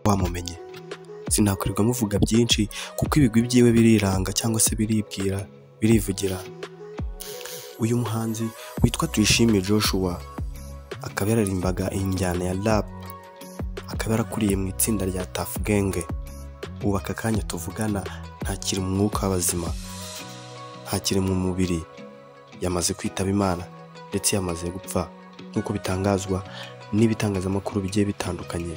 wamumenye. Sinakwirirwa muvuga byinshi kuko ibigwi byiwe biriranga cyangwa se birivugira. Uyu muhanzi witwa Tuyishime Joshua akaba yararimbaga injyana ya rap, akaba yarakuriye mu itsinda rya Tuff Gang. Ubu aka kanya tuvugana ntakiri mu mwuka w'abazima, ntakiri mu mubiri, yamaze kwitaba Imana ndetse yamaze gupfa nk'uko bitangazwa n'ibitangazamakuru bigiye bitandukanye.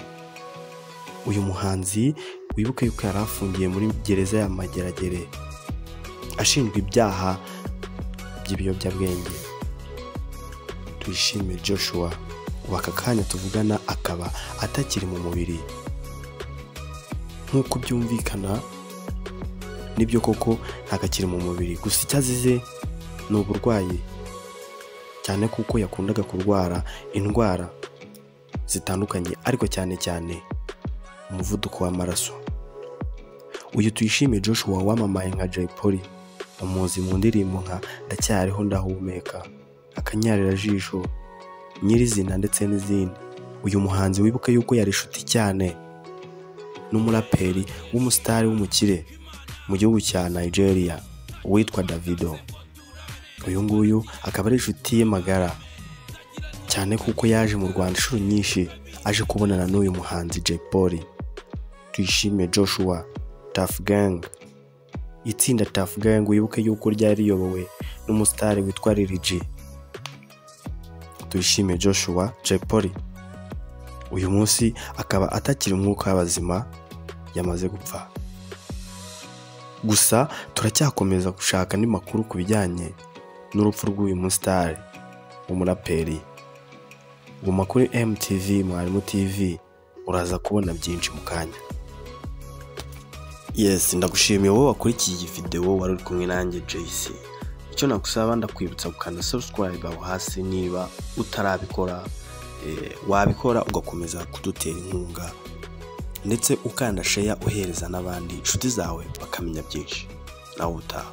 Uyu muhanzi wibuke yuko yari afungiye muri gereza ya Mageragere ashinjwa ibyaha by'ibiyobyabwenge. Tuyishime Joshua ubu aka kanya tuvugana akaba atakiri mu mubiri. Nk'uko byumvikana nibyo koko ntakakiri mu mubiri, gusa icyo azize ni uburwayi, cyane kuko yakundaga kurwara indwara zitandukanye ariko cyane cyane umuvuduko w'amaraso. Uyu Tuyishime Joshua wamamaye nka Jay Polly, umuzi mu ndirimbo nka Ndacyariho Ndahumeka, Akanyarira Jisho, Nyirizina ndetse n'izindi. Uyu muhanzi wibuke yuko yari inshuti cyane n'umuraperi w'umusitari w'umukire mu gihugu cya Nigeria witwa Davido. Uyu nguyu akaba ari inshuti ye magara cyane kuko yaje mu Rwanda inshuro nyinshi aje kubonana n'uyu muhanzi Jay Polly. Tuyishime Joshua, Tuff Gang. Itsinda Tuff Gang wibuke yuko ryari riyobowe n'umusitari witwa Lil G. Tuyishime Joshua, Jay Polly uyu munsi akaba atakiri umwuka w'abazima, yamaze gupfa. Gusa turacyakomeza gushaka andi makuru ku bijyanye n'urupfu rw'uyu musitari w'umuraperi. Guma kuri MTV Mwarimu TV uraza kubona byinshi mu kanya. Yes, ndagushimiye wowe wakurikiye iyi video wari uri kumwe nanjye JC. Icyo nagusaba ndakwibutsa gukanda subscribe aho hasi niba utarabikora, wabikora ugakomeza kudutera inkunga ndetse ukanda share uhereza n'abandi inshuti zawe bakamenya byinshi. Nawe utaha.